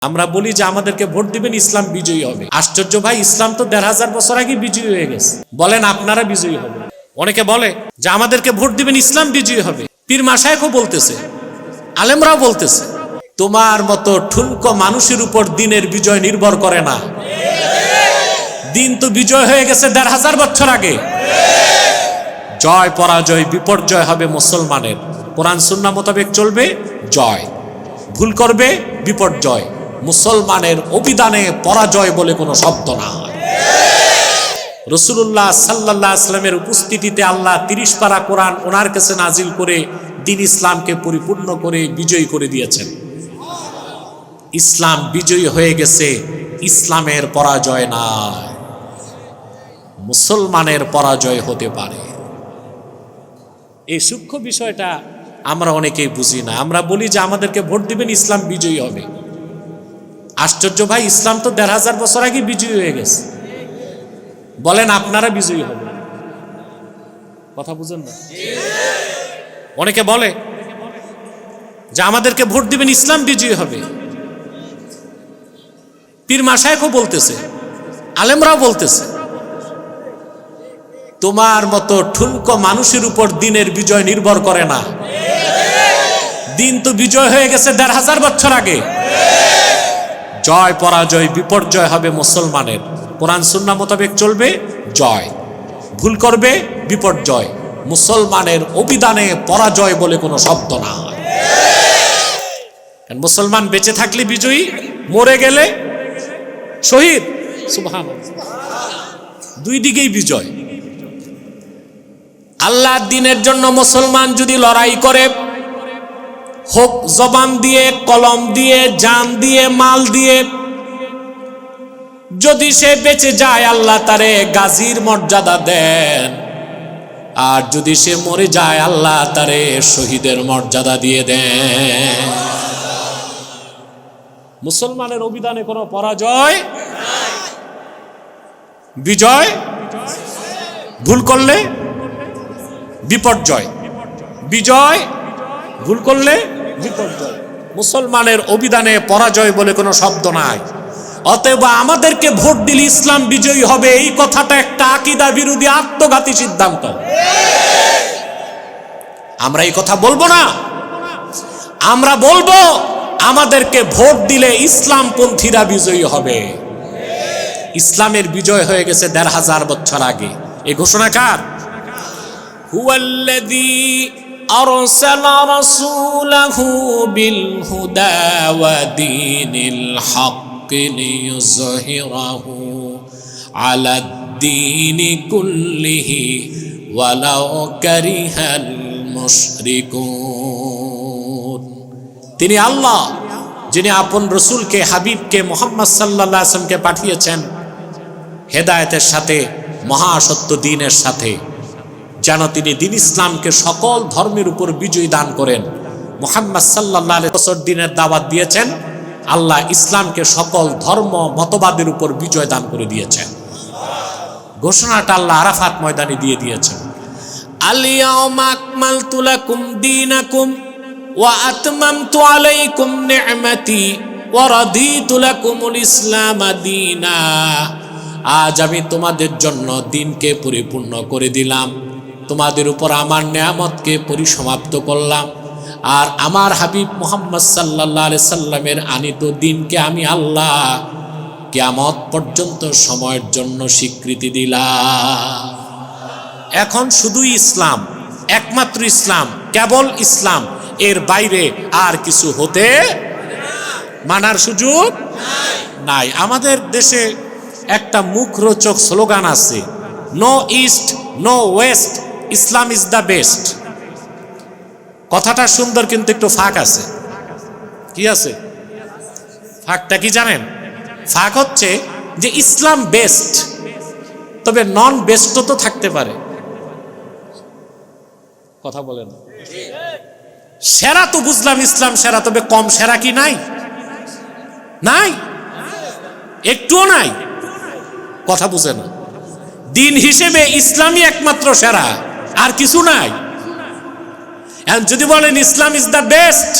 আমরা বলি যে আমাদেরকে ভোট দিবেন, ইসলাম বিজয়ী হবে। আশ্চর্য ভাই, ইসলাম তো ১৫০০ বছর আগে বিজয়ী হয়ে গেছে। বলেন আপনারা বিজয়ী হবে? অনেকে বলে যে আমাদেরকে ভোট দিবেন, ইসলাম বিজয়ী হবে। পীর মাশায়েখও বলতেছে, আলেমরাও বলতেছে। তোমার মতো ঠুনকো মানুষের উপর দিনের বিজয় নির্ভর করে না। দিন তো বিজয় হয়ে গেছে ১৫০০ বছর আগে। জয় পরাজয় বিপর্যয় হবে মুসলমানের। কোরআন সুন্নাহ মোতাবেক চলবে, জয়। ভুল করবে, বিপর্যয়। মুসলমানের অভিধানে পরাজয় বলে কোনো শব্দ নাই। রাসূলুল্লাহ সাল্লাল্লাহু আলাইহি ওয়াসাল্লামের উপস্থিতিতে আল্লাহ ৩০ পারা কোরআন ওনার কাছে নাজিল করে দ্বীন ইসলামকে পরিপূর্ণ করে বিজয়ী করে দিয়েছেন। ইসলাম বিজয়ী হয়ে গেছে, ইসলামের পরাজয় নাই। মুসলমানের পরাজয় হতে পারে। এই সূক্ষ্ম বিষয়টা আমরা অনেকেই বুঝি না। আমরা বলি যে আমাদেরকে ভোট দিবেন, ইসলাম বিজয়ী হবে। আশ্চর্য ভাই, ইসলাম তো ১৫০০ বছর আগে বিজয়ী হয়ে গেছে। বলেন আপনারা বিজয়ী হবে? কথা বুঝেন না? অনেকে বলে যে আমাদেরকে ভোট দিবেন, ইসলাম বিজয়ী হবে। পীর মাশায়েখও বলতেছে, আলেমরাও বলতেছে। তোমার মতো ঠুনকো মানুষের উপর দিনের বিজয় নির্ভর করে না। দিন তো বিজয় হয়ে গেছে ১৫০০ বছর আগে। জয় পরাজয় বিপর্যয় হবে মুসলমানের। কোরআন সুন্নাহ মোতাবেক চলবে, জয়। ভুল করবে, বিপর্যয়। মুসলমানের অভিধানে পরাজয় বলে কোনো শব্দ না। মুসলমান বেঁচে থাকলে বিজয়ী, মরে গেলে শহীদ। সুবহানাল্লাহ। দুই দিকেই বিজয়। আল্লাহর দ্বীনের জন্য মুসলমান যদি লড়াই করে, হোক জবান দিয়ে, কলম দিয়ে, জান দিয়ে, মাল দিয়ে, যদি সে বেঁচে যায় আল্লাহ তারে গাজীর মর্যাদা দেন। আর যদি সে মরে যায় আল্লাহ তারে শহীদের মর্যাদা দিয়ে দেন। মুসলমানের অভিধানে কোনো পরাজয়, বিজয়। ভুল করলে বিপর্যয়, বিজয়। ভুল করলে বিপর্যয়। মুসলমানের অভিধানে পরাজয় বলে কোনো শব্দ নাই। অতএব আমাদেরকে ভোট দিলে ইসলাম বিজয়ী হবে, এই কথাটা একটা আকীদা বিরোধী আত্মঘাতী সিদ্ধান্ত। আমরা এই কথা বলবো না। আমরা বলবো আমাদেরকে ভোট দিলে ইসলামপন্থীরা বিজয়ী হবে। ইসলামের বিজয় হয়ে গেছে ১৫০০ বছর আগে। এই ঘোষণা কার? হুয়াল্লাযী আরসালা রাসূলাহু বিল হুদা ওয়া দীনিল হক লিইয়ুযহিরাহু আলাদ-দীনি কুল্লিহি ওয়ালাউ কারিহাল মুশরিকুন। তিনি আল্লাহ, যিনি আপন রসুলকে, হাবিবকে, মুহাম্মদ সাল্লাল্লাহু আলাইহি ওয়াসাল্লামকে পাঠিয়েছেন হেদায়েতের সাথে, মহাসত্য দ্বীনের সাথে, যেন তিনি দ্বীন ইসলামকে সকল ধর্মের উপর বিজয় দান করেন। মুহাম্মদ সাল্লাল্লাহু আলাইহি ওয়াসাল্লাম দ্বীনের দাওয়াত দিয়েছেন, আল্লাহ ইসলামকে সকল ধর্ম মতবাদের উপর বিজয় দান করে দিয়েছেন। ঘোষণাটা আল্লাহ আরাফাত ময়দানে দিয়ে দিয়েছেন। আল-ইয়াওমা আকমালতু লাকুম দীনাকুম ওয়া আতমামতু আলাইকুম নি'মাতি ওয়া রাদিতু লাকুমুল ইসলাম দীনা। আজ আমি তোমাদের জন্য দিনকে পরিপূর্ণ করে দিলাম, তোমাদের উপর আমার নেয়ামতকে পরিসমাপ্ত করলাম, আর আমার হাবিব মুহাম্মদ সাল্লাল্লাহু আলাইহি সাল্লামের আনিত দিনকে আমি আল্লাহ কিয়ামত পর্যন্ত সময়ের জন্য স্বীকৃতি দিলাম। এখন শুধু ইসলাম, একমাত্র ইসলাম, কেবল ইসলাম, এর বাইরে আর কিছু হতে মানার সুযোগ নাই। আমাদের দেশে একটা মুখরোচক স্লোগান আছে, no east no west, Islam is the best. কথাটা সুন্দর, কিন্তু একটু ফাঁক আছে। কি আছে? ফাঁকটা কি জানেন? ফাঁক হচ্ছে যে ইসলাম বেস্ট, তবে নন বেস্টও তো থাকতে পারে। কথা বলেন। সেরা তো বুঝলাম ইসলাম সেরা, তবে কম সেরা কি নাই? নাই, একটুও নাই। কথা বুঝে না। দিন হিসেবে ইসলামই একমাত্র সেরা, আর কিছু নাই। যদি বলেন ইসলাম ইজ দ্য বেস্ট,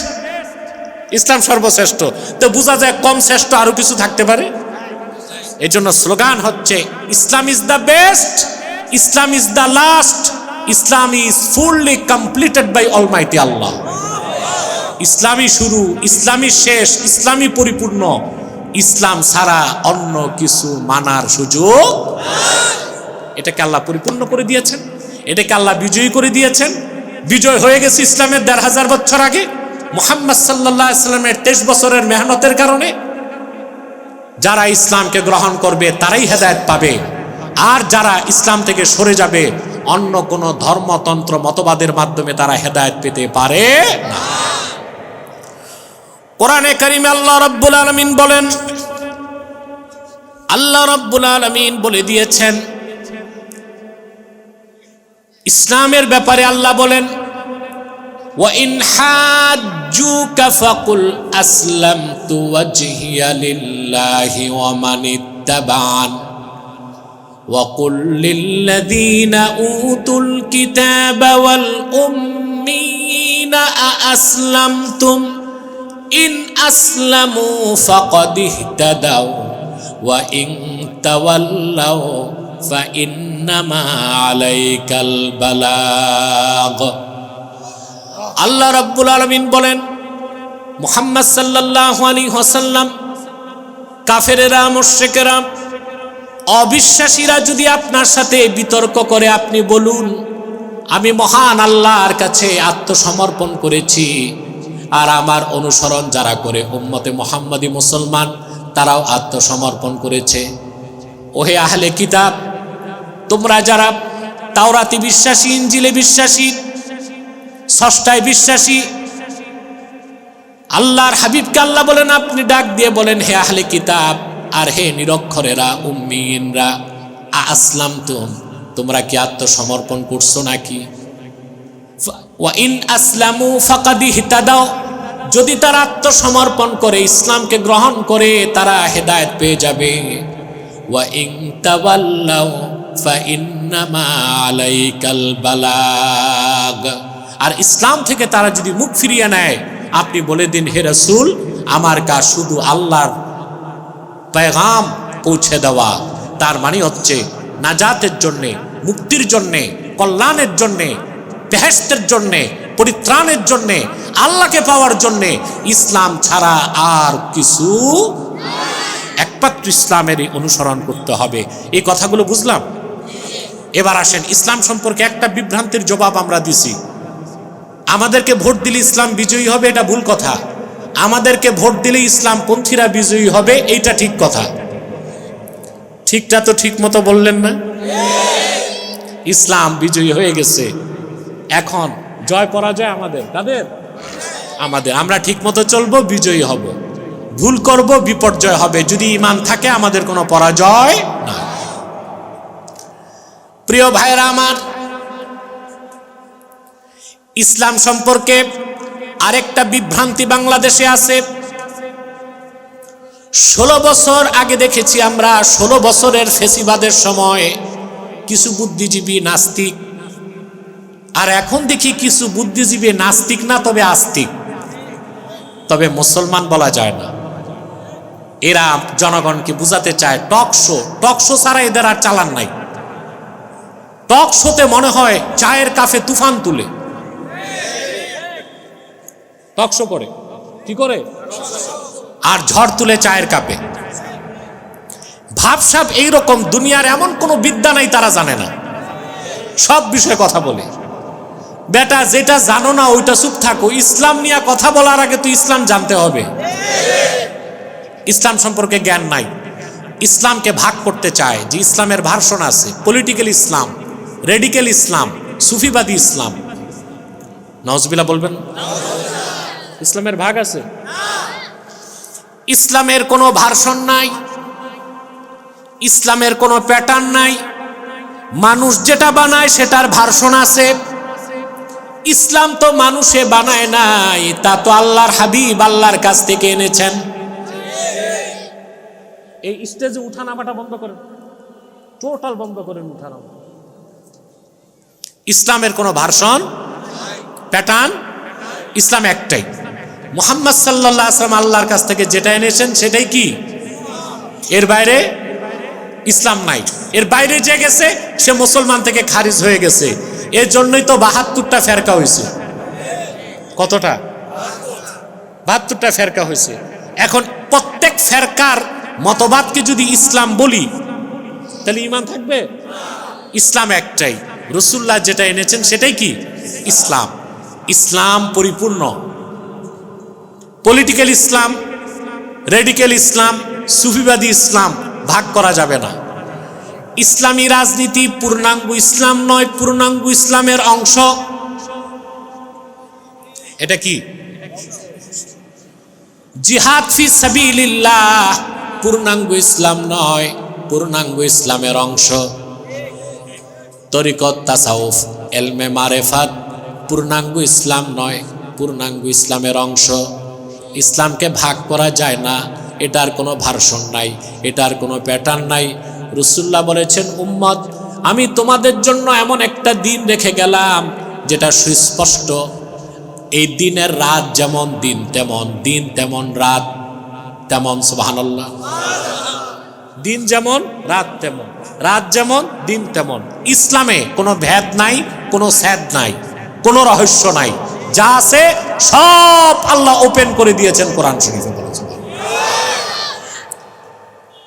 ইসলাম সর্বশ্রেষ্ঠ, তো বোঝা যায় কম শ্রেষ্ঠ আরো কিছু থাকতে পারে। এই জন্য স্লোগান হচ্ছে Islam is the best, Islam is the last, Islam is fully completed by almighty Allah. ইসলামই শুরু, ইসলামই শেষ, ইসলামই পরিপূর্ণ। ইসলাম ছাড়া অন্য কিছু মানার সুযোগ। এটাকে আল্লাহ পরিপূর্ণ করে দিয়েছেন, এটাকে আল্লাহ বিজয়ী করে দিয়েছেন। বিজয় হয়ে গেছে ইসলামের ১৫০০ বছর আগে মুহাম্মদ সাল্লাল্লাহু আলাইহি ওয়াসাল্লামের ২৩ বছরের মেহনতের কারণে। যারা ইসলামকে গ্রহণ করবে তারাই হেদায়েত পাবে, আর যারা ইসলাম থেকে সরে যাবে অন্য কোন ধর্মতন্ত্র মতবাদের মাধ্যমে তারা হেদায়েত পেতে পারে না। কোরআনে কারিমে আল্লাহ রাব্বুল আলামিন বলেন, আল্লাহ রাব্বুল আলামিন বলে দিয়েছেন ইসলামের ব্যাপারে। আল্লাহ বলেন ওয়া ইন হাজ্জুকা ফাকুল আসলামতু ওয়াজহিয়া লিল্লাহি ওয়া মান ইত্তাবা'আন ওয়া কুল লিল্লাযীনা উতুল কিতাবা ওয়াল উম্মিয়িনা আসলামতুম ইন আসলামু ফাকাদ ইহতাদাও ওয়া ইন তাওয়াল্লাও ফাইন্নামা আলাইকাল বালাগ। আল্লাহ রাব্বুল আলামিন বলেন মুহাম্মদ সাল্লাল্লাহু আলাইহি ওয়াসাল্লাম, কাফেরেরা, মুশরিকেরা, অবিশ্বাসীরা যদি আপনার সাথে বিতর্ক করে আপনি বলুন আমি মহান আল্লাহর কাছে আত্মসমর্পণ করেছি, আর আমার অনুসরণ যারা করে উম্মতে মুহাম্মাদি মুসলমান তারাও আত্মসমর্পণ করেছে। ওহে আহলে কিতাব, তোমরা যারা তাওরাতে বিশ্বাসী, ইনজিলে বিশ্বাসী, ষষ্ঠায় বিশ্বাসী, আল্লাহর হাবিবকে আল্লাহ বলেন আপনি ডাক দিয়ে বলেন হে আহলে কিতাব আর হে নিরক্ষরেরা, উম্মিয়িনরা, আসলামতুম, তোমরা কি আত্মসমর্পণ করছো নাকি? ওয়া ইন আসলামু ফাকাদ ইহতাদাও, যদি তারা আত্মসমর্পণ করে, ইসলামকে গ্রহণ করে, তারা হেদায়েত পেয়ে যাবে। ওয়া ইন তাওয়াল্লাও ফাইন্নামা আলাইকাল বালাগ, আর ইসলাম থেকে তারা যদি মুখ ফিরিয়ে নেয় আপনি বলে দিন হে রাসূল আমার কাজ শুধু আল্লাহর পেগাম পৌঁছে দেওয়া। তার মানে হচ্ছে নাজাতের জন্যে, মুক্তির জন্যে, কল্যাণের জন্যে, বেহেশতের জন্যে, পরিত্রাণের জন্যে, আল্লাহকে পাওয়ার জন্যে ইসলাম ছাড়া আর কিছু, একমাত্র ইসলামেরই অনুসরণ করতে হবে। এই কথাগুলো বুঝলাম। এবার আসেন ইসলাম সম্পর্কে একটা বিভ্রান্তির জবাব আমরা দিছি। আমাদেরকে ভোট দিলে ইসলাম বিজয়ী হবে, এটা ভুল কথা। আমাদেরকে ভোট দিলে ইসলাম পন্থীরা বিজয়ী হবে, এইটা ঠিক কথা। ঠিকটা তো ঠিক মতো বললেন না? ইসলাম বিজয়ী হয়ে গেছে, এখন জয় পরাজয় আমাদের, কাদের? আমাদের। আমরা ঠিক মতো চলবো, বিজয়ী হব। ভুল করব, বিপর্যয় হবে। যদি ঈমান থাকে আমাদের কোনো পরাজয় না। প্রিয় ভাইরা আমার, ইসলাম সম্পর্কে আরেকটা বিভ্রান্তি বাংলাদেশে আছে। 16 বছর আগে দেখেছি আমরা, 16 বছরের ফেসিবাদের সময় কিছু বুদ্ধিজীবী নাস্তিক, আর এখন দেখি কিছু বুদ্ধিজীবী নাস্তিক না, তবে আস্তিক, তবে মুসলমান বলা যায় না। এরা জনগণকে বুঝাতে চায় টক শো ছাড়া এদের আর চালান নাই। টক শোতে মনে হয় চায়ের কাপে তুফান তুলে। টক শো করে কি করে? আর ঝড় তুলে চায়ের কাপে। ভাবসাব এইরকম। দুনিয়ার এমন কোনো বিদ্যা নাই তারা জানে না, সব বিষয়ে কথা বলে। বেটা যেটা জানো না ওইটা চুপ থাকো। ইসলাম নিয়ে কথা বলার আগে তো ইসলাম জানতে হবে। ইসলাম সম্পর্কে জ্ঞান নাই। ইসলামকে ভাগ করতে চায় যে ইসলামের ভার্সন আছে, পলিটিক্যাল ইসলাম, রেডিক্যাল ইসলাম, সুফিবাদী ইসলাম। নাউজুবিল্লাহ বলবেন। ইসলামের ভাগ আছে? ইসলামের কোনো ভার্সন নাই, ইসলামের কোনো প্যাটার্ন নাই। মানুষ যেটা বানায় সেটার ভার্সন আছে। ইসলাম তো মানুষে বানায় নাই, তা তো আল্লাহর হাবিব আল্লাহর কাছ থেকে এনেছেন। এই স্টেজে উঠানামাটা বন্ধ করেন, টোটাল বন্ধ করেন উঠানামা। ইসলামের কোনো ভার্সন, প্যাটার্ন, ইসলাম একটাই। মুহাম্মদ সাল্লাল্লাহু আলাইহি ওয়াসাল্লাম আল্লাহর কাছ থেকে যেটা এনেছেন সেটাই কি? এর বাইরে ইসলাম নাই। এর বাইরে যে গেছে সে মুসলমান থেকে খারিজ হয়ে গেছে। এর জন্যই তো ৭২টা ফেরকা হয়েছে। কতটা? ৭২টা ফেরকা হয়েছে। এখন প্রত্যেক ফেরকার মতবাদকে যদি ইসলাম বলি তাহলে ঈমান থাকবে? ইসলাম একটাই, রাসূলুল্লাহ যেটা এনেছেন সেটাই কি? ইসলাম। ইসলাম পরিপূর্ণ। পলিটিক্যাল ইসলাম, রেডিক্যাল ইসলাম, সুফিবাদী ইসলাম ভাগ করা যাবে না। ইসলামী রাজনীতি পূর্ণাঙ্গ ইসলাম নয়, পূর্ণাঙ্গ ইসলামের অংশ। এটা কি? জিহাদ ফি সাবিলিল্লাহ পূর্ণাঙ্গ ইসলাম নয়, পূর্ণাঙ্গ ইসলামের অংশ। তরিকত, তাসাউফ, এলমে মারেফাত পূর্ণাঙ্গ ইসলাম নয়, পূর্ণাঙ্গ ইসলামের অংশ। ইসলামকে ভাগ করা যায় না, এটার কোনো ভার্সন নাই, এটার কোনো প্যাটার্ন নাই। রাসূলুল্লাহ বলেছেন, উম্মত আমি তোমাদের জন্য এমন একটা দিন রেখে গেলাম যেটা সুস্পষ্ট। এই দিনের রাত যেমন দিন তেমন, দিন তেমন রাত তেমন। সুবহানাল্লাহ। দিন যেমন রাত তেমন, রাত যেমন দিন তেমন। ইসলামে কোনো ভেদ নাই, কোনো স্যাদ নাই, কোনো রহস্য নাই। যা আছে সব আল্লাহ ওপেন করে দিয়েছেন কোরআন শরীফে বলেছেন।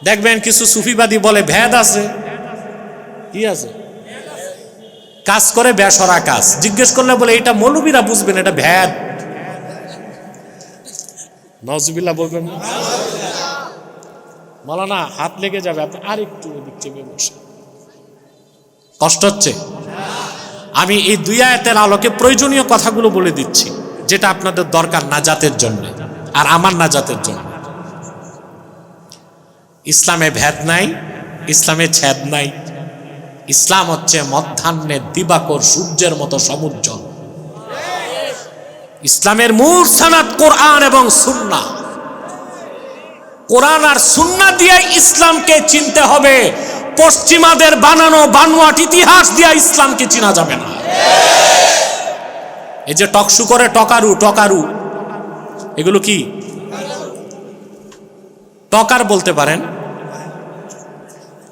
দেখবেন কিছু সুফিবাদী বলে ভেদ আছে। কি আছে? কাজ করে বেসরা কাজ। জিজ্ঞেস করলে বলে এটা মৌলবীরা বুঝবেন, এটা ভেদ। নাউজুবিল্লাহ বলবেন না? মাওলানা হাত লেগে যাবে, আপনি আরেকটু ওদিক থেকে বসে। কষ্ট হচ্ছে? আমি এই দুই আয়াতের আলোকে প্রয়োজনীয় কথাগুলো বলে দিচ্ছি, যেটা আপনাদের দরকার নাজাতের জন্য আর আমার নাজাতের জন্য। ইসলামে ভেদ নাই, ইসলামে ছেদ নাই। ইসলাম হচ্ছে মধ্যাহ্নের দিবাকর সূর্যের মতো সমুজ্জ্বল। ইসলামের মূল সনদ কোরআন এবং সুন্নাহ। কোরআন আর সুন্নাহ দিয়ে ইসলামকে চিনতে হবে। পশ্চিমাদের বানানো বানোয়াট ইতিহাস দিয়ে ইসলামকে চিনা যাবে না। এই যে টকশু করে টকারু, টকারু এগুলো কি? টকার বলতে পারেন,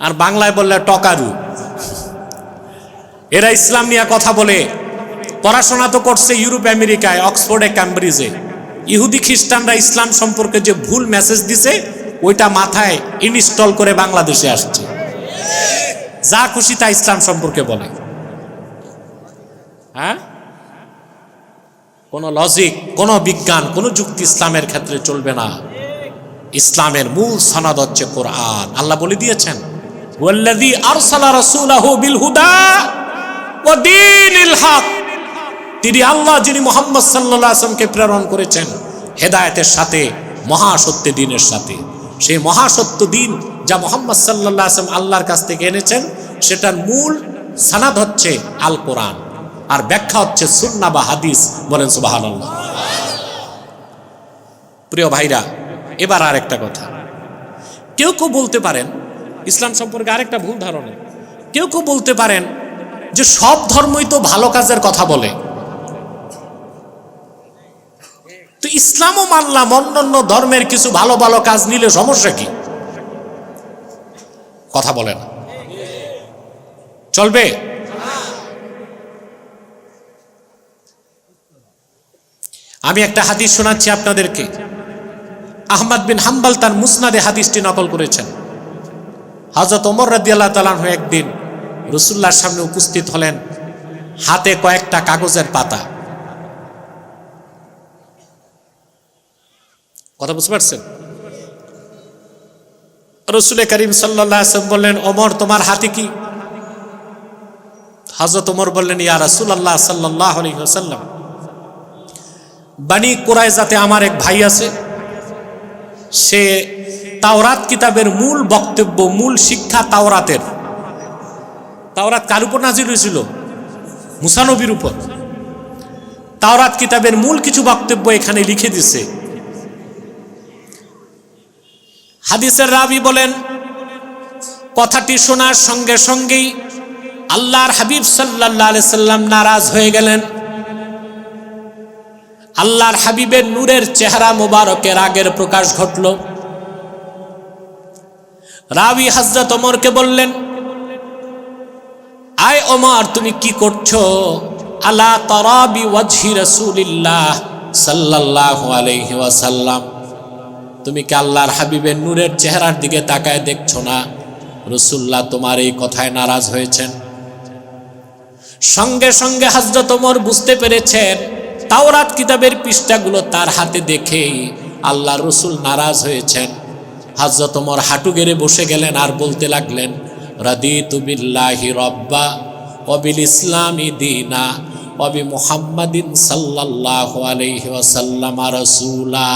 আর বাংলায় বললে টকারু। এরা ইসলাম নিয়ে কথা বলে। পড়াশোনা তো করছে ইউরোপ, আমেরিকায়, অক্সফোর্ডে, ক্যামব্রিজে। ইহুদি খ্রিস্টানরা ইসলাম সম্পর্কে যে ভুল মেসেজ দিছে ওইটা মাথায় ইনস্টল করে বাংলাদেশে আসছে। যা খুশি তা ইসলাম সম্পর্কে বলে। হ্যাঁ, কোন লজিক, কোন বিজ্ঞান, কোন যুক্তি ইসলামের ক্ষেত্রে চলবে না। ইসলামের মূল সনদ হচ্ছে কোরআন। আল্লাহ বলে দিয়েছেন, ওয়াল্লাযী আরসালা রাসূলাহু বিল হুদা ওয়া দীনিল হক। তিনি আল্লাহ যিনি মুহাম্মদ সাল্লাল্লাহু আলাইহি ওয়াসাল্লামকে প্রেরণ করেছেন হেদায়েতের সাথে, মহাসত্য দ্বীনের সাথে। সেই মহাসত্য দ্বীন যা মুহাম্মদ সাল্লাল্লাহু আলাইহি ওয়াসাল্লাম আল্লাহর কাছ থেকে এনেছেন, সেটার মূল সনদ হচ্ছে আল কোরআন, আর ব্যাখ্যা হচ্ছে সুন্নাহ বা হাদিস। বলেন সুবহানাল্লাহ। প্রিয় ভাইরা, এবার আরেকটা কথা। কেউ কেউ বলতে পারেন ইসলাম সম্পর্কে আরেকটা ভুল ধারণা। কেউ কেউ বলতে পারেন যে সব ধর্মই তো ভালো কাজের কথা বলে, তো ইসলামও মানলাম, অন্যান্য ধর্মের কিছু ভালো ভালো কাজ নিলে সমস্যা কি? কথা বলেন, চলবে? আমি একটা হাদিস শোনাচ্ছি আপনাদেরকে। আহমদ বিন হাম্বল তার মুসনাদে হাদিসটি নকল করেছেন। হযরত ওমর রাদিয়াল্লাহু তাআলা আনহু একদিন রাসূলুল্লাহর সামনে উপস্থিত হলেন, হাতে কয়েকটা কাগজের পাতা। কথা বুঝতে পারছেন? রাসূল করিম সাল্লাল্লাহু আলাইহি ওয়াসাল্লাম বললেন, ওমর তোমার হাতে কি? হযরত ওমর বললেন, ইয়া রাসূলুল্লাহ সাল্লাল্লাহু আলাইহি ওয়াসাল্লাম, বনি কুরাইজাতে আমার এক ভাই আছে, সে তাওরাত কিতাবের মূল বক্তব্য, মূল শিক্ষা তাওরাতের। তাওরাত কার উপর নাজিল হয়েছিল? মুসা নবীর উপর। তাওরাত কিতাবের মূল কিছু বক্তব্য এখানে লিখে দিছে। হাদিসের রাবি বলেন, কথাটি শোনার সঙ্গে সঙ্গেই আল্লাহর হাবিব সাল্লাল্লাহু আলাইহি সাল্লাম নারাজ হয়ে গেলেন। আল্লাহর হাবিবের নূরের চেহারা মোবারকের আগের প্রকাশ ঘটল। রাবি হযরত ওমরকে বললেন, আয় ওমর, তুমি কি করছো? আলা তারাবি ওয়াজহি রাসূলিল্লাহ সাল্লাল্লাহু আলাইহি ওয়াসাল্লাম, তুমি কি আল্লাহর হাবিবের নূরের চেহারার দিকে তাকায় দেখছো না? রাসূলুল্লাহ তোমার এই কথায় নারাজ হয়েছেন। সঙ্গে সঙ্গে হযরত ওমর বুঝতে পেরেছেন তাওরাত কিতাবের পৃষ্ঠাগুলো তার হাতে দেখেই আল্লাহর রাসূল নারাজ হয়েছেন। হযরত ওমর হাঁটু গেড়ে বসে গেলেন আর বলতে লাগলেন, রাদিতু বিল্লাহি রাব্বা ওয়া বিল ইসলামি দীনা ওয়া বি মুহাম্মাদিন সাল্লাল্লাহু আলাইহি ওয়াসাল্লাম রাসূলা।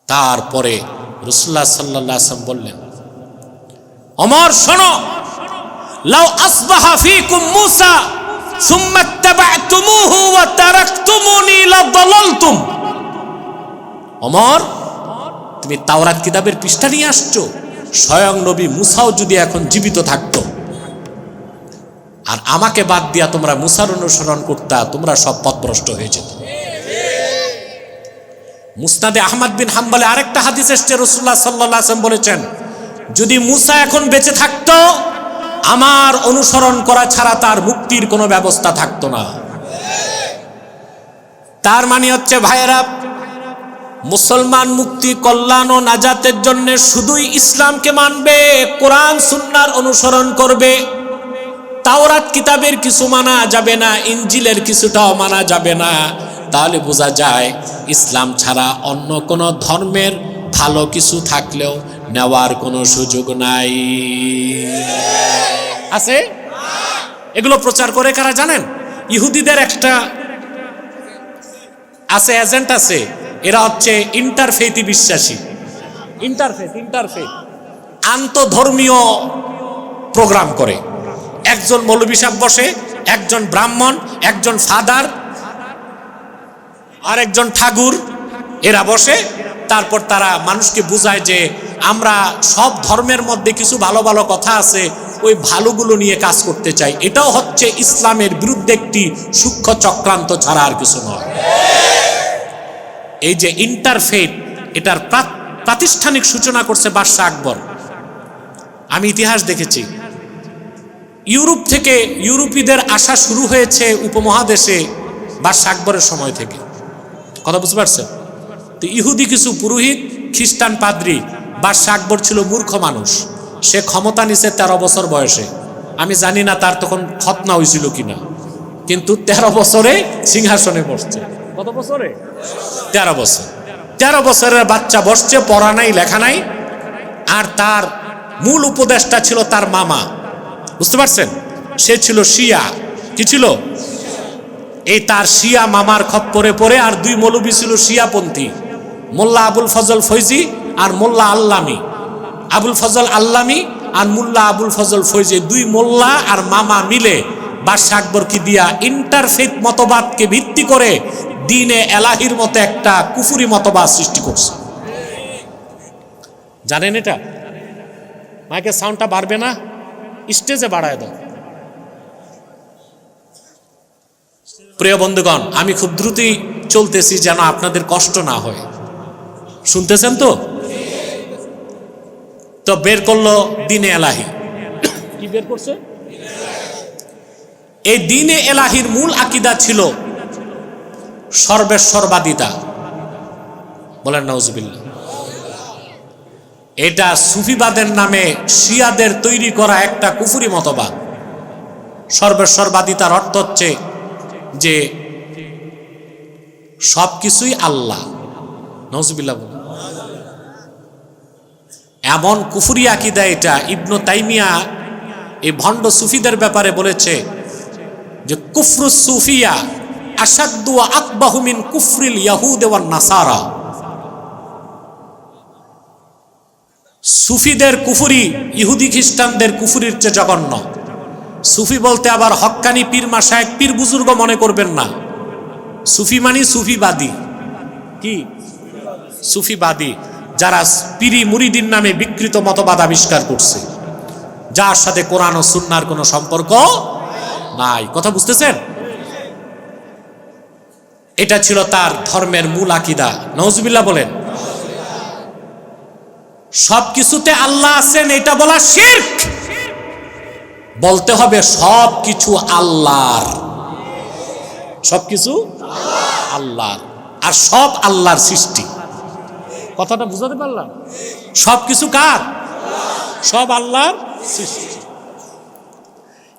তারপরে রাসূলুল্লাহ সাল্লাল্লাহু আলাইহি ওয়াসাল্লাম বললেন, ওমর শোনো, লাউ আসবাহা ফীকুম মূসা সুম্মা ইত্তাবা'তুমুহু ওয়া তারাকতুমুনি লাদালালতুম। ওমর, তুমি তাওরাত কিতাবের পৃষ্ঠা নিয়ে আসছো, স্বয়ং নবী মুসাও যদি এখন জীবিত থাকতো আর আমাকে বাদ দিয়া তোমরা মুসার অনুসরণ করতা, তোমরা সব পথভ্রষ্ট হয়ে যেত। মুসনাদে আহমদ বিন হাম্বলে আরেকটা হাদিস এসেছে, রাসূলুল্লাহ সাল্লাল্লাহু আলাইহি ওয়াসাল্লাম বলেছেন, যদি মুসা এখন বেঁচে থাকতো আমার অনুসরণ করা ছাড়া তার মুক্তির কোনো ব্যবস্থা থাকতো না। তার মানে হচ্ছে ভাইয়েরা, মুসলমান মুক্তি, কল্যাণ ও নাজাতের জন্য শুধুই ইসলামকে মানবে, কোরআন সুন্নাহর অনুসরণ করবে। তাওরাত কিতাবের কিছু মানা যাবে না, ইনজিলের কিছুটাও মানা যাবে না। তাহলে বোঝা যায় ইসলাম ছাড়া অন্য কোনো ধর্মের ভালো কিছু থাকলেও নেওয়ার কোনো সুযোগ নাই। আছে? এগুলো প্রচার করে কারা জানেন? ইহুদিদের একটা আছে, এজেন্ট আছে, এরা হচ্ছে ইন্টারফেথি বিশ্বাসী। ইন্টারফেথ আন্তধর্মীয় প্রোগ্রাম করে। একজন মৌলবী সাহেব বসে, একজন ব্রাহ্মণ, একজন ফাদার আর একজন ঠাকুর, এরা বসে। তারপর তারা মানুষকে বুঝায় যে আমরা সব ধর্মের মধ্যে কিছু ভালো ভালো কথা আছে, ওই ভালোগুলো নিয়ে কাজ করতে চাই। এটাও হচ্ছে ইসলামের বিরুদ্ধে একটি সূক্ষ্ম চক্রান্ত ছাড়া আর কিছু নয়। এই যে ইন্টারফেথ, এটার প্রাতিষ্ঠানিক সূচনা করছে বাদশাহ আকবর। আমি ইতিহাস দেখেছি, ইউরোপ থেকে ইউরোপীদের আসা শুরু হয়েছে উপমহাদেশে বাদশাহ আকবরের সময় থেকে। কথা বুঝতে পারছেন? তো ইহুদি কিছু পুরোহিত, খ্রিস্টান পাদ্রী, বাদশাহ আকবর ছিল মূর্খ মানুষ, সে ক্ষমতা নিছে 13 বছর বয়সে। আমি জানি না তার তখন খতনা হয়েছিল কিনা, কিন্তু 13 বছরে সিংহাসনে বসছে। কত বছরে? 13 বছর। 13 বছরের বাচ্চা বসছে, পড়া নাই, লেখা নাই। আর তার মূল উপদেষ্টা ছিল তার মামা। বুঝতে পারছেন? সে ছিল শিয়া। কি ছিল? এই তার শিয়া মামার খপ্পরে পড়ে আর দুই মৌলবী ছিল শিয়াপন্থী, মোল্লা আবুল ফজল ফৈজি আর মোল্লা আল্লামী। আবুল ফজল আল্লামী আর মোল্লা আবুল ফজল ফৈজি, দুই মোল্লা আর মামা মিলে বাদশাহ আকবরকে দিয়া ইন্টারফেথ মতবাদকে ভিত্তি করে দ্বীনে এলাহির মতো একটা কুফরি মতবাদ সৃষ্টি করছে। জানেন এটা? মাইকের সাউন্ডটা বাড়বে না, স্টেজে বাড়ায় দাও। প্রিয় বন্ধুগণ, আমি খুব দ্রুতই চলতেছি যেন আপনাদের কষ্ট না হয়। শুনতেছেন তো? তো বের করলো দ্বীনে এলাহি। কি বের করছে? এই দ্বীনে এলাহির মূল আকীদা ছিল সর্বেশ্বরবাদিতা। বলেন নাউজুবিল্লাহ। এটা সুফিবাদের নামে শিয়াদের তৈরি করা একটা কুফরি মতবাদ। সর্বেশ্বরবাদিতার অর্থ হচ্ছে যে সবকিছুই আল্লাহ। নাউজুবিল্লাহ। এমন কুফরি আকীদা এটা। ইবনে তাইমিয়া এই ভণ্ড সুফিদের ব্যাপারে বলেছে যে কুফরুস সুফিয়া আশাদ্দু ওয়া আকবাহু মিন কুফরিল ইয়াহুদ ওয়ান নাসারা। সুফিদের কুফরি ইহুদি খ্রিস্টানদের কুফরির চেয়ে জঘন্য। সুফি বলতে আবার হক্কানি পীর মাশায়েখ, পীর বুজুর্গ মনে করবেন না। সুফি মানে সুফিবাদী। কি? সুফিবাদী, যারা পীরি মুরিদিন নামে বিকৃত মতবাদ আবিষ্কার করছে, যার সাথে কোরআন ও সুন্নাহর কোনো সম্পর্ক নাই। কথা বুঝতেছেন? এটা ছিল তার ধর্মের মূল আকীদা। নাউজুবিল্লাহ বলেন। সবকিছুতে আল্লাহ আছেন এটা বলা শিরক। বলতে হবে সবকিছু আল্লাহর, সবকিছু আল্লাহর, আর সব আল্লাহর সৃষ্টি। কথাটা বুঝাতে পারলাম? সবকিছু কার? সব আল্লাহর সৃষ্টি।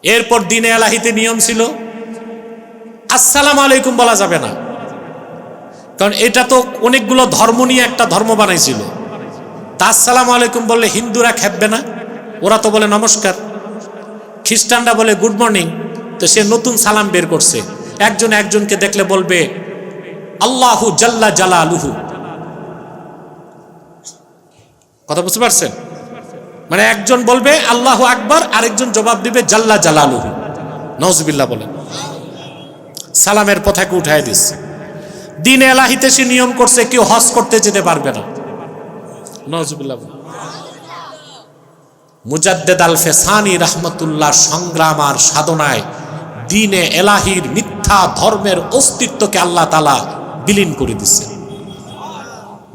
এরপর দ্বীনে এলাহিতে নিয়ম ছিল আসসালামু আলাইকুম বলা যাবে না, কারণ এটা তো অনেকগুলো ধর্ম নিয়ে একটা ধর্ম বানাইছিল। তা আসসালামু আলাইকুম বললে হিন্দুরা খেপবে না? ওরা তো বলে নমস্কার। খ্রিস্টানরা বলে গুড মর্নিং। তো সে নতুন সালাম বের করছে, একজন একজনকে দেখলে বলবে আল্লাহু জাল্লা জালালুহু। কথা বুঝতে পারছেন? মানে একজন বলবে আল্লাহু আকবার, আরেকজন জবাব দিবে জাল্লা জালালুহু। নাউজুবিল্লাহ বলেন। সালামের পতাকা উঠায় দিচ্ছে। দ্বীনে এলাহিতে সে নিয়ম করছে কেউ হজ করতে যেতে পারবে না। নাউজুবিল্লাহ। মুজাদ্দেদ আল ফেসানি রাহমাতুল্লাহ সংগ্রাম আর সাধনায় দ্বীনে এলাহির মিথ্যা ধর্মের অস্তিত্বকে আল্লাহ তাআলা বিলীন করে দিচ্ছে।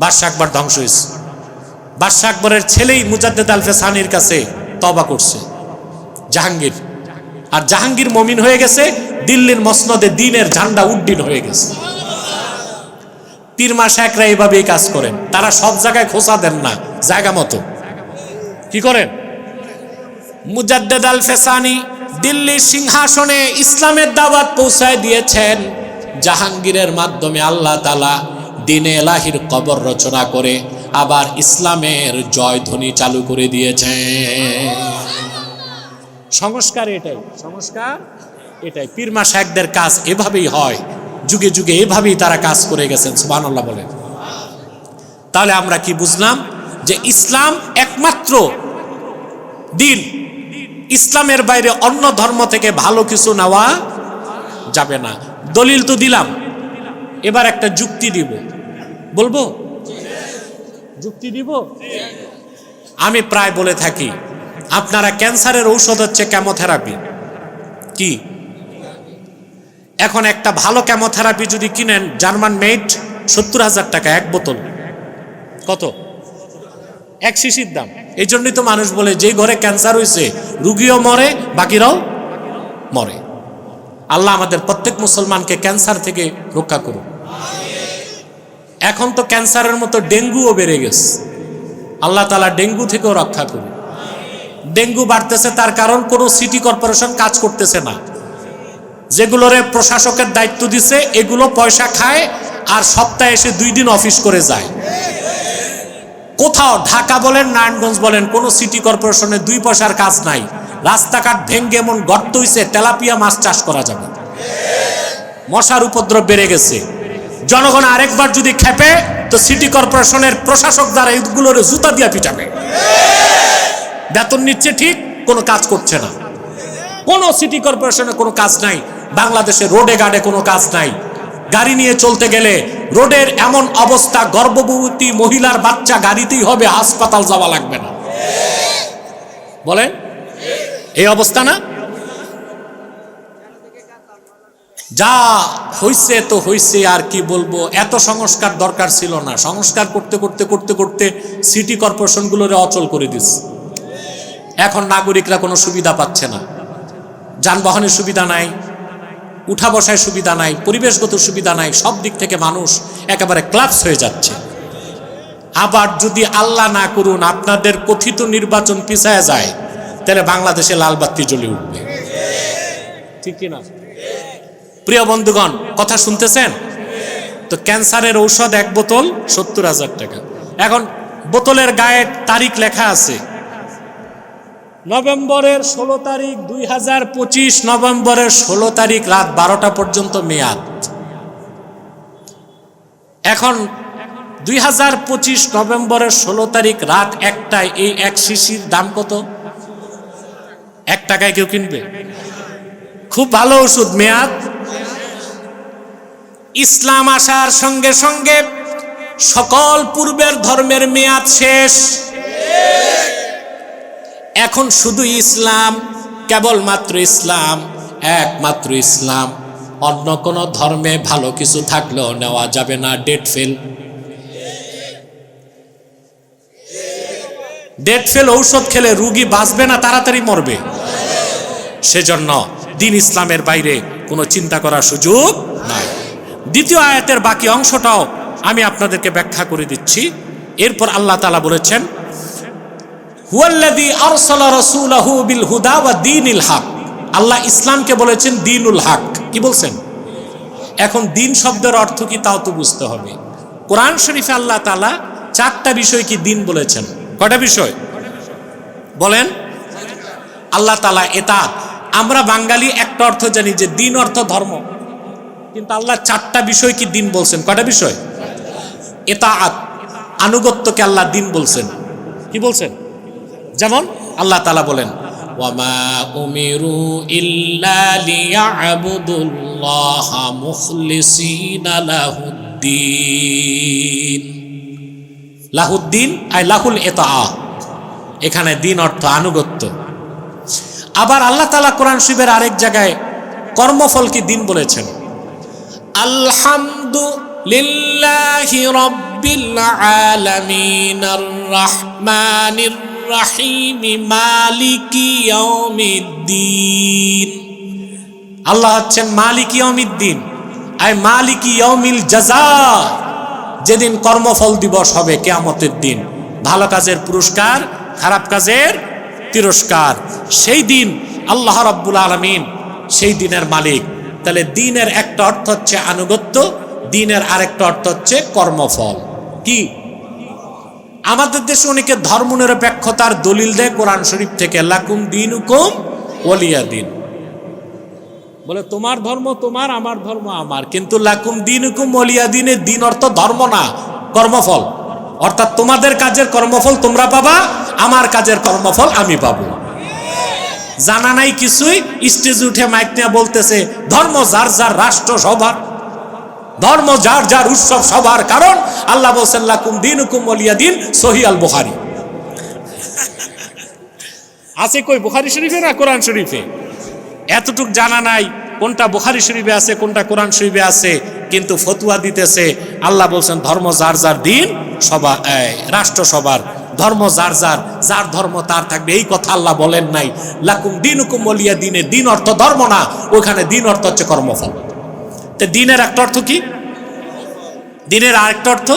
বাদশা আকবর ধ্বংস হয়েছে। বাদশা আকবরের ছেলেই মুজাদ্দেদ আল ফেসানির কাছে তওবা করছে, জাহাঙ্গীর। আর জাহাঙ্গীর মুমিন হয়ে গেছে, দিল্লির মসনদে দ্বীনের ঝান্ডা উড্ডীন হয়ে গেছে। পীর মাশায়েখরা এইভাবেই কাজ করেন, তারা সব জায়গায় খোঁচা দেন না, জায়গা মতো কি করেন। মুজাদ্দেদ আল ফেসানি দিল্লির সিংহাসনে ইসলামের দাওয়াত পৌঁছায় দিয়েছেন। জাহাঙ্গীরের মাধ্যমে আল্লাহ তাআলা দ্বীনে এলাহির কবর রচনা করে আবার ইসলামের জয়ধ্বনি চালু করে দিয়েছেন। সংস্কার এটাই, সংস্কার এটাই। পীর মাশায়েখদের কাজ এভাবেই হয়, যুগে যুগে এভাবেই তারা কাজ করে গেছেন। সুবহানাল্লাহ বলেন। তাহলে আমরা কি বুঝলাম? যে ইসলাম একমাত্র দিন, ইসলামের বাইরে অন্য ধর্ম থেকে ভালো কিছু নেওয়া যাবে না। দলিল তো দিলাম, এবার একটা যুক্তি দিব। বলবো? যুক্তি দিব। আমি প্রায় বলে থাকি আপনারা ক্যান্সারের ঔষধ হচ্ছে কেমোথেরাপি। কি? এখন একটা ভালো কেমোথেরাপি যদি কিনেন জার্মান মেড 70,000 টাকা এক বোতল। কত? এক শিশির দাম। এই জন্যই তো মানুষ বলে যে ঘরে ক্যান্সার হয়েছে রুগীও মরে, বাকিরাও মরে। আল্লাহ আমাদের প্রত্যেক মুসলমানকে ক্যান্সার থেকে রক্ষা করুন। এখন তো ক্যান্সারের মতো ডেঙ্গুও বেড়ে গেছে, আল্লাহ তাআলা ডেঙ্গু থেকেও রক্ষা করুন। ডেঙ্গু বাড়তেছে তার কারণ কোনো সিটি কর্পোরেশন কাজ করতেছে না। যেগুলোরে প্রশাসকের দায়িত্ব দিছে এগুলো পয়সা খায় আর সপ্তাহে এসে 2 দিন অফিস করে যায়। কোথাও ঢাকা বলেন নারায়ণগঞ্জ বলেন কোনো সিটি কর্পোরেশনে 2 পয়সার কাজ নাই। রাস্তাঘাট ভেঙ্গে এমন গর্ত হইছে তেলাপিয়া মাছ চাষ করা যাবে। মশার উপদ্রব বেড়ে গেছে। জনগণ আরেকবার যদি খেপে তো সিটি কর্পোরেশনের প্রশাসক দ্বারা এইগুলোর জুতা দিয়া পিটাবে। বেতন নিচ্ছে ঠিক, কোনো কাজ করছে না। কোনো সিটি কর্পোরেশনে কোনো কাজ নাই। বাংলাদেশে রোডে গাড়ে কোনো কাজ নাই। গাড়ি নিয়ে চলতে গেলে রোডের এমন অবস্থা, গর্ভবতী মহিলার বাচ্চা গাড়িতেই হবে, হাসপাতাল যাওয়া লাগবে না। বলেন এই অবস্থা না? যা হইছে তো হইছে, আর কি বলবো। এত সংস্কার দরকার ছিল না। সংস্কার করতে করতে করতে করতে সিটি কর্পোরেশনগুলোরে অচল করে দিচ্ছে। এখন নাগরিকরা কোনো সুবিধা পাচ্ছে না। যানবাহনের সুবিধা নাই, উঠা বসায় সুবিধা নাই, পরিবেশগত সুবিধা নাই। সব দিক থেকে মানুষ একেবারে ক্লাপস হয়ে যাচ্ছে। আবার যদি আল্লাহ না করুন আপনাদের কথিত নির্বাচন পিছায় যায়, তাহলে বাংলাদেশে লাল বাতি জ্বলে উঠবে। ঠিক কিনা? প্রিয় বন্ধুগণ, কথা শুনতেছেন তো? ক্যান্সারের ঔষধ এক বোতল 70,000 টাকা। এখন বোতলের গায়ে তারিখ লেখা আছে নভেম্বরের 16 তারিখ 2025, নভেম্বরের 16 তারিখ রাত 12টা পর্যন্ত মেয়াদ। এখন 2025 নভেম্বরের 16 তারিখ রাত 1টায় এই এক শিশির দাম কত? 1 টাকায় কেউ কিনবে? খুব ভালো ওষুধ, মেয়াদ। ইসলাম আসার সঙ্গে সঙ্গে সকল পূর্বের ধর্মের মেয়াদ শেষ। এখন শুধু ইসলাম, কেবলমাত্র ইসলাম, একমাত্র ইসলাম। অন্য কোন ধর্মে ভালো কিছু থাকলেও নেওয়া যাবে না, ডেট ফেল। ডেট ফেল ঔষধ খেলে রুগী বাঁচবে না, তাড়াতাড়ি মরবে। সেজন্য দ্বীন ইসলামের বাইরে কোনো চিন্তা করার সুযোগ নাই। দ্বিতীয় আয়াতের বাকি অংশটাও আমি আপনাদেরকে ব্যাখ্যা করে দিচ্ছি। এরপর আল্লাহ তাআলা বলেছেন, হুয়াল্লাযী আরসালা রাসূলাহু বিল হুদা ওয়া দীনিল হক। আল্লাহ ইসলামকে বলেছেন দীনুল হক। কি বলছেন? এখন দিন শব্দের অর্থ কি তাও তো বুঝতে হবে। কোরআন শরীফে আল্লাহ তাআলা 4টা বিষয় কি দিন বলেছেন। কয়টা বিষয় বলেন? আল্লাহ তাআলা ইতাআত, আমরা বাঙালি একটা অর্থ জানি যে দিন অর্থ ধর্ম, কিন্তু আল্লাহ 4টা বিষয় কি দিন বলছেন। কয়টা বিষয়? ইতাআত, আনুগত্যকে আল্লাহ দিন বলছেন। কি বলছেন? যেমন আল্লাহ তাআলা বলেন, ওয়ামা উমিরু ইল্লা লিয়াবুদুল্লাহা মুখলিসিনা লাহুদ্দিন। লাহুদ্দিন আই লাহুল ইতাআ, এখানে দিন অর্থ আনুগত্য। আবার আল্লাহ তাআলা কোরআন শরীফের আরেক জায়গায় কর্মফলকে দিন বলেছেন, আলহামদুলিল্লাহি রাব্বিল আলামিন আর রাহমানির রাহিম মালিকি ইয়াউমিদ্দিন। আল্লাহ হচ্ছেন মালিকি ইয়াউমিদ্দিন, আই মালিকি ইয়াউমিল জাযা, যেদিন কর্মফল দিবস হবে কিয়ামতের দিন, ভালো কাজের পুরস্কার, খারাপ কাজের তিরস্কার। সেই দিন আল্লাহ রাব্বুল আলামিন সেই দিনের মালিক। তাহলে দিনের একটা অর্থ হচ্ছে আনুগত্য, দিনের আরেকটা অর্থ হচ্ছে কর্মফল। কি? আমাদের দেশে অনেকে ধর্মনিরপেক্ষতার দলিল দেয় কোরআন শরীফ থেকে, লাকুম দীনুকুম ওয়ালিয়া দিন। বলে তোমার ধর্ম তোমার, আমার ধর্ম আমার, কিন্তু লাকুম দীনুকুম ওয়ালিয়া দিনের দিন অর্থ ধর্ম না, কর্মফল। অর্থাৎ তোমাদের কাজের কর্মফল তোমরা পাবা, আমার কাজের কর্মফল আমি পাবো। জানা নাই কিছুই, স্টেজে উঠে মাইক নিয়ে বলতেছে ধর্ম যার যার, রাষ্ট্র সবার, ধর্ম যার যার, উৎসব সবার। কারণ আল্লাহ বলছেন লাকুম দীনুকুম ওয়ালিয়া দিন, সহিহ আল বুখারী। আছে কই? বুখারী শরীফে না কোরআন শরীফে? এতটুক জানা নাই কোনটা বুখারী শরীফে আছে কোনটা কোরআন শরীফে আছে, কিন্তু ফতোয়া দিতেছে আল্লাহ বলছেন ধর্ম যার যার, দিন সবার, রাষ্ট্র সবার, ধর্ম যার যার, যার ধর্ম তার থাকবে। এই কথা আল্লাহ বলেন নাই। লাকুম দীনুকুম ওয়ালিয়া দিনে দিন অর্থ ধর্ম না, ওখানে দিন অর্থ হচ্ছে কর্মফল। তো দিনের একটা অর্থ কি? দিনের আরেকটা অর্থ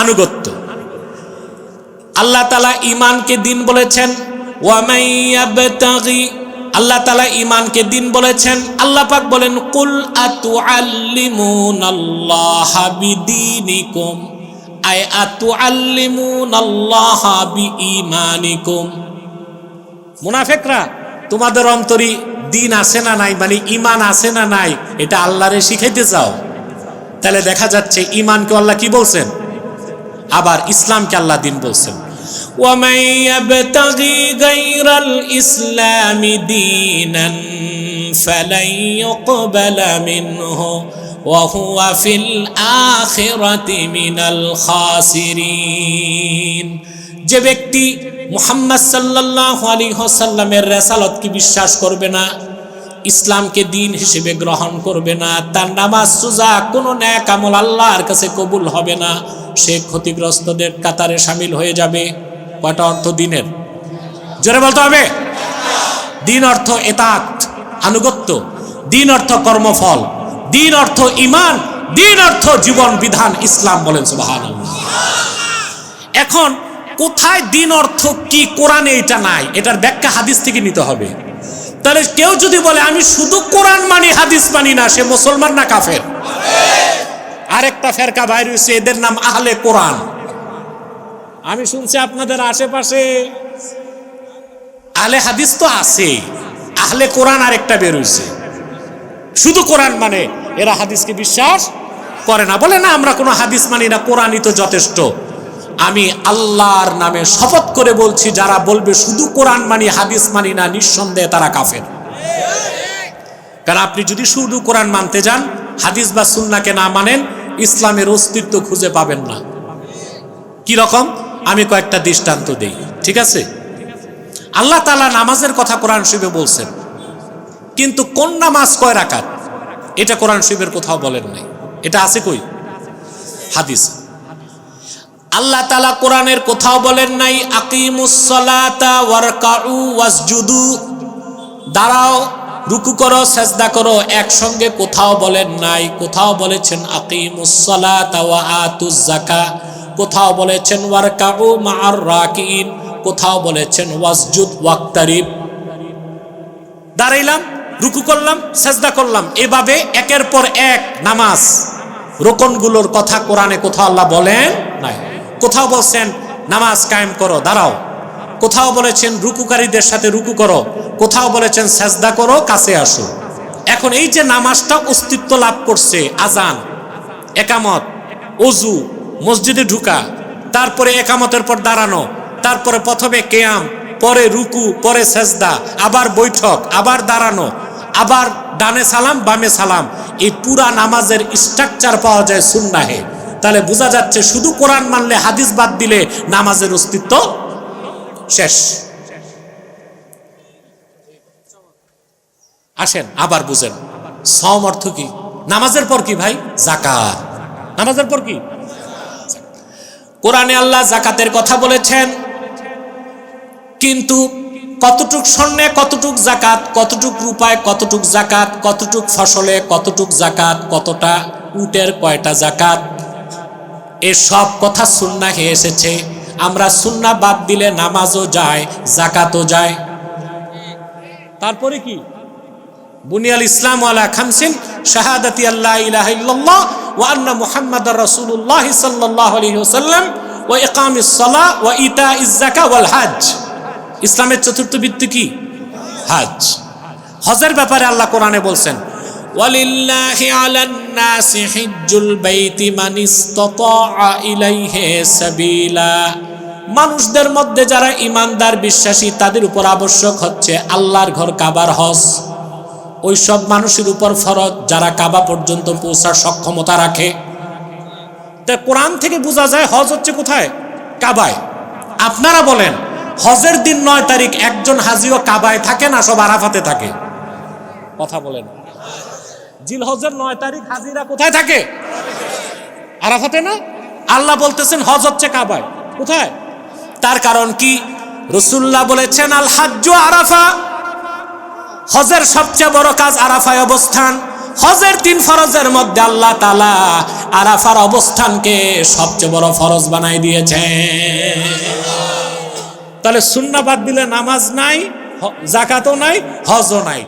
আনুগত্য। আল্লাহ তাআলা ঈমানকে দিন বলেছেন, ওয়া মাইয়াবতাগি, আল্লাহ তাআলা ঈমানকে দিন বলেছেন। আল্লাহ পাক বলেন, কুল আতুআল্লিমুনাল্লাহা বিদীনিকুম, আই আতুআল্লিমুনাল্লাহা বিঈমানিকুম। মুনাফিকরা, তোমাদের অন্তরে দিন আছে না নাই, মানে ঈমান আছে না নাই, এটা আল্লাহরে শিখাইতে চাও। তাহলে দেখা যাচ্ছে ঈমানকে আল্লাহ কি বলছেন, আবার ইসলামকে আল্লাহ দিন বলছেন। وَمَن يَبْتَغِي غَيْرَ الْإِسْلَامِ دِينًا فَلَن يُقْبَلَ مِنْهُ وَهُوَ فِي الْآخِرَةِ مِنَ الْخَاسِرِينَ। যে ব্যক্তি মুহাম্মদ সাল্লাল্লাহু আলাইহি ওয়াসাল্লামের রিসালাতকে বিশ্বাস করবে না, ইসলামকে দিন হিসেবে গ্রহণ করবে না, তার নামাজ রোজা কোনো নেক আমল আল্লাহর কাছে কবুল হবে না, সে ক্ষতিগ্রস্তদের কাতারে শামিল হয়ে যাবে। কয়টা অর্থ দিনের? জোরে বলতে হবে। দিন অর্থ ইতাআত, আনুগত্য, দিন অর্থ কর্মফল, দিন অর্থ ঈমান, দিন অর্থ জীবন বিধান ইসলাম। বলেন সুবহানাল্লাহ। এখন কোথায় দিন অর্থ কি? কোরআনে এটা নাই, এটার ব্যাখ্যা হাদিস থেকে নিতে হবে। তাহলে কেউ যদি বলে আমি শুধু কোরআন মানি হাদিস মানি না, সে মুসলমান না কাফের? আরেকটা ফেরকা বাইর হয়েছে, এদের নাম আহলে কোরআন। আমি শুনছি আপনাদের আশেপাশে আহলে হাদিস তো আছে, আহলে কোরআন আরেকটা বের হয়েছে, শুধু কোরআন মানে, এরা হাদিসকে বিশ্বাস করে না। বলে না আমরা কোনো হাদিস মানি না, কোরআনই তো যথেষ্ট। আমি আল্লাহর নামে শপথ করে বলছি, যারা বলবে শুধু কোরআন মানি হাদিস মানি না, নিঃসন্দেহে তারা কাফের। কারণ আপনি যদি শুধু কোরআন মানতে যান, হাদিস বা সুন্নাহকে না মানেন, ইসলামের অস্তিত্ব খুঁজে পাবেন না। কি রকম? আমি কয়েকটা দৃষ্টান্ত দেই, ঠিক আছে? আল্লাহ তাআলা নামাজের কথা কোরআন শরীফে বলছেন, কিন্তু কোন নামাজ কয় রাকাত এটা কোরআন শরীফের কোথাও বলেন নাই। এটা আছে কই? হাদিস। আল্লাহ তাআলা কোরআনের কোথাও বলেন নাই আকিমুস সালাতা ওয়ারকাউ ওয়াসজুদু, দাঁড়াও, রুকু করো, সেজদা করো, একসঙ্গে কোথাও বলেন নাই। কোথাও বলেছেন আকিমুস সালাতা ওয়া আতুজ যাকাত, কোথাও বলেছেন ওয়ারকাউ মা'আর রাকিন, কোথাও বলেছেন ওয়াসজুদ ওয়াক্তারিব। দাঁড়াইলাম, রুকু করলাম, সেজদা করলাম, এভাবে একের পর এক নামাজ রোকনগুলোর কথা কোরআনে কোথাও আল্লাহ বলেন নাই। কোথাও বলছেন নামাজ কায়েম করো, দাঁড়াও, কোথাও বলেছেন রুকুকারীদের সাথে রুকু করো, কোথাও বলেছেন সেজদা করো, কাছে আসো। এখন এই যে নামাজটা অস্তিত্ব লাভ করছে, আজান, একামত, ওযু, মসজিদে ঢুকা, তারপরে একামতের পর দাঁড়ানো, তারপরে প্রথমে কিয়াম, পরে রুকু, পরে সেজদা, আবার বৈঠক, আবার দাঁড়ানো, আবার ডানে সালাম বামে সালাম, এই পুরা নামাজের স্ট্রাকচার পাওয়া যায় সুন্নাহে। তাহলে বোঝা যাচ্ছে শুধু কোরআন মানলে, হাদিস বাদ দিলে নামাজের অস্তিত্ব শেষ। আসেন আবার বুঝেন, সওম অর্থ কি? নামাজের পর কি ভাই? যাকাত। নামাজের পর কি? কোরআনে আল্লাহ যাকাতের কথা বলেছেন, কিন্তু কতটুক স্বর্ণে কতটুক যাকাত, কতটুক রূপায় কতটুক যাকাত, কতটুক ফসলে কতটুক যাকাত, কতটা উটের কয়টা যাকাত, এসব কথা সুন্নাহে এসেছে। আমরা সুন্নাহ বাদ দিলে নামাজও যায়, যাকাতও যায়। তারপরে কি? বুনিয়াল ইসলাম আলা খামসিন শাহাদাতি আল্লা ইলাহা ইল্লাল্লাহ ওয়া আন্না মুহাম্মাদার রাসূলুল্লাহ সাল্লাল্লাহু আলাইহি ওয়াসাল্লাম ওয়া ইকামিস সালাহ ওয়া ইতাইজ যাকাত ওয়াল হজ। ইসলামের চতুর্থ ভিত্তি কি? হজ। হজের ব্যাপারে আল্লাহ কোরআনে বলছেন ওয়ালিল্লাহি আলান নাসি হিজ্জুল বাইতি মান ইসতাতা ইলাইহি সাবিলা। মানুষদের মধ্যে যারা ঈমানদার বিশ্বাসী তাদের উপর আবশ্যক হচ্ছে আল্লাহর ঘর কাবার হজ। ওই সব মানুষের উপর ফরজ যারা কাবা পর্যন্ত পৌঁছার সক্ষমতা রাখে। তা কোরআন থেকে বোঝা যায় হজ হচ্ছে কোথায়? কাবায়। আপনারা বলেন হজের দিন 9 তারিখ একজন হাজিও কাবায় থাকে না, সব আরাফাতে থাকে? কথা বলেন। জিলহজের 9 তারিখ হাজিরা কোথায় থাকে? আরাফাতে না? আল্লাহ বলতেছেন হজ হচ্ছে কাবায়। কোথায়? তার কারণ কি? রাসূলুল্লাহ বলেছেন আল হাজ্জু আরাফা, হজের সবচেয়ে বড় কাজ আরাফায় অবস্থান। হজের 3 ফরজের মধ্যে আল্লাহ তাআলা আরাফার অবস্থানকে সবচেয়ে বড় ফরজ বানাই দিয়েছেন। তাহলে সুন্নাহ বাদ দিলে নামাজ নাই, যাকাতও নাই, হজও নাই।